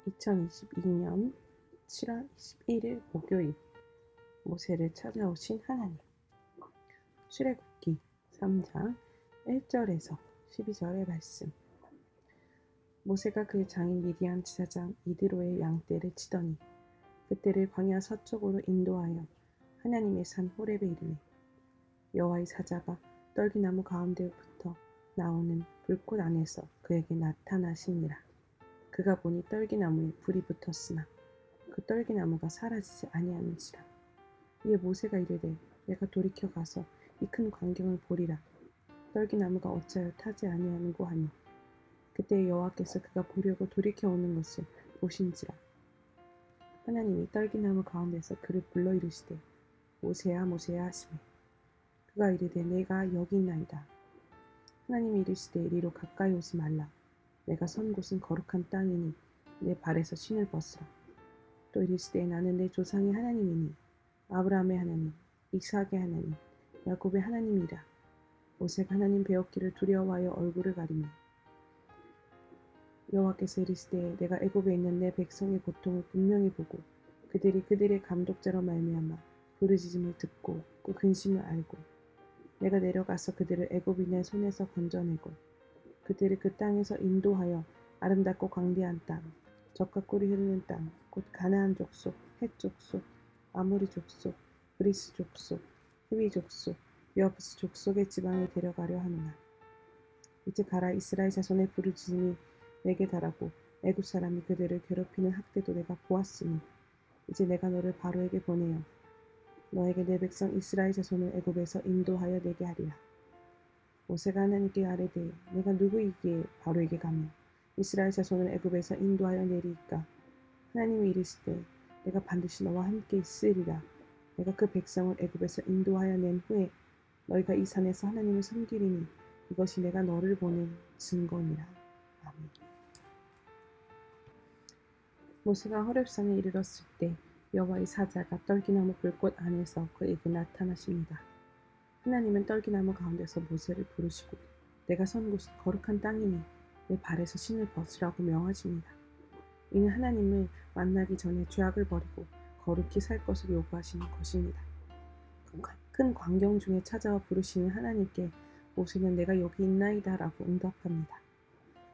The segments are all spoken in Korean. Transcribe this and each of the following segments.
2022년 7월 21일 목요일 모세를 찾아오신 하나님. 출애굽기 3장 1절에서 12절의 말씀. 모세가 그 장인 미디안 지사장 이드로의 양떼를 치더니 그때를 광야 서쪽으로 인도하여 하나님의 산 호렙에 이르매 여호와의 사자가 떨기나무 가운데부터 나오는 불꽃 안에서 그에게 나타나시니라. 그가 보니 떨기나무에 불이 붙었으나 그 떨기나무가 사라지지 아니하는지라. 이에 모세가 이르되 내가 돌이켜 가서 이 큰 광경을 보리라. 떨기나무가 어찌하여 타지 아니하는고 하니 그때 여호와께서 그가 보려고 돌이켜 오는 것을 보신지라. 하나님이 떨기나무 가운데서 그를 불러 이르시되 모세야 모세야 하시매 그가 이르되 내가 여기 있나이다. 하나님이 이르시되 이리로 가까이 오지 말라. 내가 선 곳은 거룩한 땅이니 내 발에서 신을 벗으라. 또 이르시되 나는 내 조상의 하나님이니 아브라함의 하나님, 이삭의 하나님, 야곱의 하나님이라. 모세가 하나님 배웠기를 두려워하여 얼굴을 가리며 여호와께서 이르시되 내가 애굽에 있는 내 백성의 고통을 분명히 보고 그들이 그들의 감독자로 말미암아 부르짖음을 듣고 그 근심을 알고 내가 내려가서 그들을 애굽인의 손에서 건져내고 그들을 그 땅에서 인도하여 아름답고 광대한 땅, 젖과 꿀이 흐르는 땅, 곧 가나안 족속, 헷 족속, 아모리 족속, 브리스 족속, 히위 족속, 여부스 족속의 지방에 데려가려 하노라. 이제 가라. 이스라엘 자손의 부르짖음이 내게 달하고 애굽 사람이 그들을 괴롭히는 학대도 내가 보았으니 이제 내가 너를 바로에게 보내어 너에게 내 백성 이스라엘 자손을 애굽에서 인도하여 내게 하리라. 모세가 하나님께 아뢰되 내가 누구이기에 바로에게 가며 이스라엘 자손을 애굽에서 인도하여 내리이까. 하나님이 이르시되 내가 반드시 너와 함께 있으리라. 내가 그 백성을 애굽에서 인도하여 낸 후에 너희가 이 산에서 하나님을 섬기리니 이것이 내가 너를 보낸 증거니라. 아멘. 모세가 호렙산에 이르렀을 때 여호와의 사자가 떨기나무 불꽃 안에서 그에게 나타나십니다. 하나님은 떨기나무 가운데서 모세를 부르시고 내가 선 곳은 거룩한 땅이니 내 발에서 신을 벗으라고 명하십니다. 이는 하나님을 만나기 전에 죄악을 버리고 거룩히 살 것을 요구하시는 것입니다. 큰 광경 중에 찾아와 부르시는 하나님께 모세는 내가 여기 있나이다 라고 응답합니다.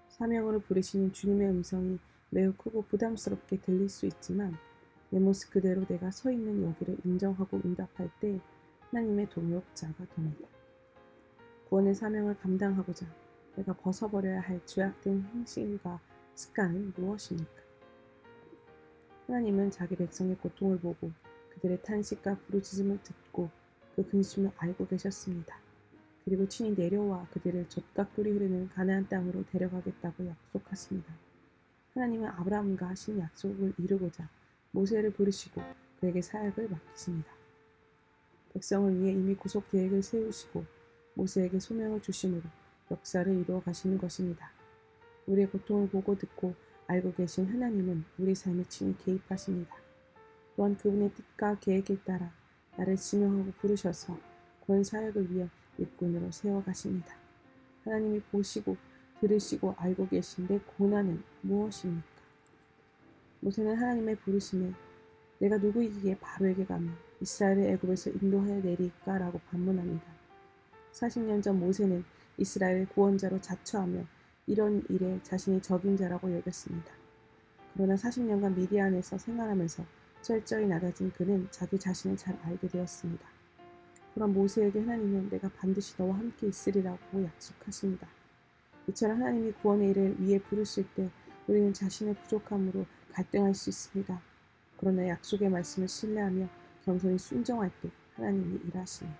사명으로 부르시는 주님의 음성이 매우 크고 부담스럽게 들릴 수 있지만 내 모습 그대로 내가 서 있는 여기를 인정하고 응답할 때 하나님의 동역자가 됩니다. 구원의 사명을 감당하고자 내가 벗어버려야 할 죄악된 행실과 습관은 무엇입니까? 하나님은 자기 백성의 고통을 보고 그들의 탄식과 부르짖음을 듣고 그 근심을 알고 계셨습니다. 그리고 친히 내려와 그들을 젖과 꿀이 흐르는 가나안 땅으로 데려가겠다고 약속하십니다. 하나님은 아브라함과 하신 약속을 이루고자 모세를 부르시고 그에게 사역을 맡기십니다. 백성을 위해 이미 구속 계획을 세우시고 모세에게 소명을 주심으로 역사를 이루어 가시는 것입니다. 우리의 고통을 보고 듣고 알고 계신 하나님은 우리 삶에 친히 개입하십니다. 또한 그분의 뜻과 계획에 따라 나를 지명하고 부르셔서 구원 사역을 위해 일꾼으로 세워가십니다. 하나님이 보시고 들으시고 알고 계신 내 고난은 무엇입니까? 모세는 하나님의 부르심에 내가 누구이기에 바로에게 가며 이스라엘을 애굽에서 인도하여 내리까? 라고 반문합니다. 40년 전 모세는 이스라엘의 구원자로 자처하며 이런 일에 자신이 적임자라고 여겼습니다. 그러나 40년간 미디안에서 생활하면서 철저히 낮아진 그는 자기 자신을 잘 알게 되었습니다. 그런 모세에게 하나님은 내가 반드시 너와 함께 있으리라고 약속하십니다. 이처럼 하나님이 구원의 일을 위해 부르실 때 우리는 자신의 부족함으로 갈등할 수 있습니다. 그러나 약속의 말씀을 신뢰하며 겸손히 순종할 때 하나님이 일하십니다.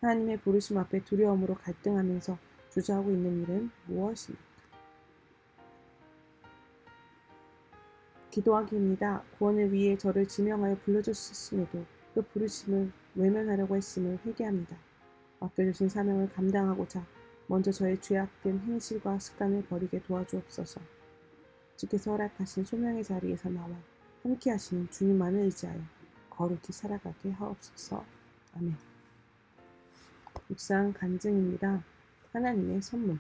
하나님의 부르심 앞에 두려움으로 갈등하면서 주저하고 있는 일은 무엇입니까? 기도하기입니다. 구원을 위해 저를 지명하여 불러주셨음에도 그 부르심을 외면하려고 했음을 회개합니다. 맡겨주신 사명을 감당하고자 먼저 저의 죄악된 행실과 습관을 버리게 도와주옵소서. 주께서 허락하신 소명의 자리에서 나와 함께 하시는 주님만을 의지하여 거룩히 살아가게 하옵소서. 아멘. 묵상 간증입니다. 하나님의 선물.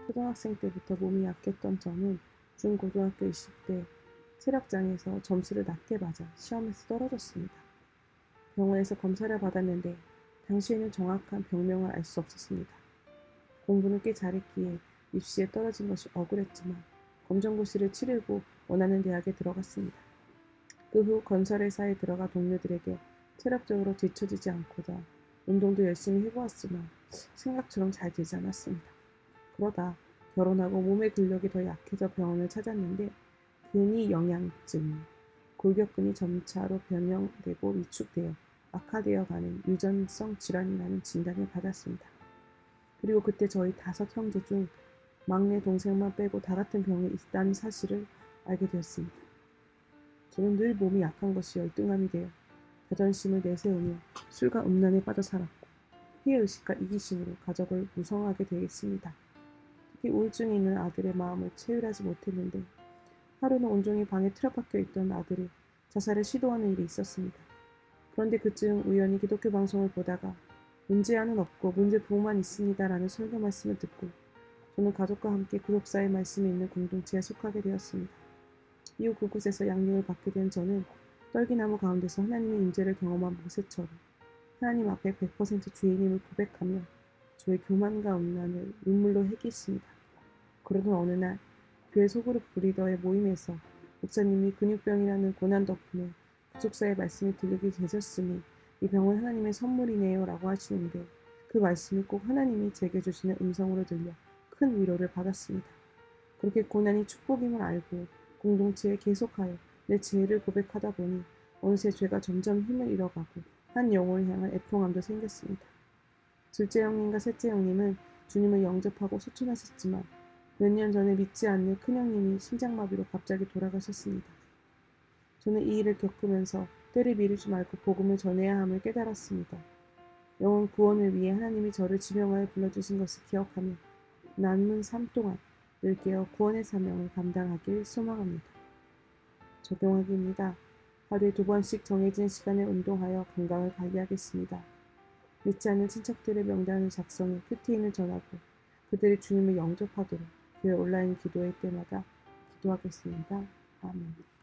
초등학생 때부터 몸이 약했던 저는 중고등학교 20대 체력장애에서 점수를 낮게 맞아 시험에서 떨어졌습니다. 병원에서 검사를 받았는데 당시에는 정확한 병명을 알 수 없었습니다. 공부는 꽤 잘했기에 입시에 떨어진 것이 억울했지만 검정고시를 치르고 원하는 대학에 들어갔습니다. 그 후 건설회사에 들어가 동료들에게 체력적으로 뒤처지지 않고자 운동도 열심히 해보았지만 생각처럼 잘 되지 않았습니다. 그러다 결혼하고 몸의 근력이 더 약해져 병원을 찾았는데 근위 영양증, 골격근이 점차로 변형되고 위축되어 악화되어 가는 유전성 질환이라는 진단을 받았습니다. 그리고 그때 저희 5형제 중 막내 동생만 빼고 다 같은 병에 있다는 사실을 알게 되었습니다. 저는 늘 몸이 약한 것이 열등감이 되어 자존심을 내세우며 술과 음란에 빠져 살았고 피해의식과 이기심으로 가족을 무성하게 되었습니다. 특히 우울증이 있는 아들의 마음을 채울하지 못했는데 하루는 온종일 방에 틀어박혀 있던 아들이 자살을 시도하는 일이 있었습니다. 그런데 그쯤 우연히 기독교 방송을 보다가 문제아는 없고 문제 부호만 있습니다라는 설교 말씀을 듣고 저는 가족과 함께 구속사의 말씀이 있는 공동체에 속하게 되었습니다. 이후 그곳에서 양육을 받게 된 저는 떨기나무 가운데서 하나님의 임재를 경험한 모세처럼 하나님 앞에 100% 주인임을 고백하며 저의 교만과 음란을 눈물로 해기했습니다. 그러던 어느 날 교회 소그룹 브리더의 모임에서 목사님이 근육병이라는 고난 덕분에 구속사의 말씀이 들리게 되셨으니 이 병은 하나님의 선물이네요 라고 하시는데 그 말씀이 꼭 하나님이 제게 주시는 음성으로 들려 큰 위로를 받았습니다. 그렇게 고난이 축복임을 알고 공동체에 계속하여 내 죄를 고백하다 보니 어느새 죄가 점점 힘을 잃어가고 한 영혼을 향한 애통함도 생겼습니다. 둘째 형님과 셋째 형님은 주님을 영접하고 소천하셨지만 몇 년 전에 믿지 않는 큰형님이 심장마비로 갑자기 돌아가셨습니다. 저는 이 일을 겪으면서 때를 미루지 말고 복음을 전해야 함을 깨달았습니다. 영혼 구원을 위해 하나님이 저를 지명하여 불러주신 것을 기억하며 남은 삶 동안 늘 깨어 구원의 사명을 감당하길 소망합니다. 적용하기입니다. 하루에 2번씩 정해진 시간에 운동하여 건강을 관리하겠습니다. 믿지 않는 친척들의 명단을 작성해 큐티인을 전하고 그들이 주님을 영접하도록 교회 온라인 기도회 때마다 기도하겠습니다. 아멘.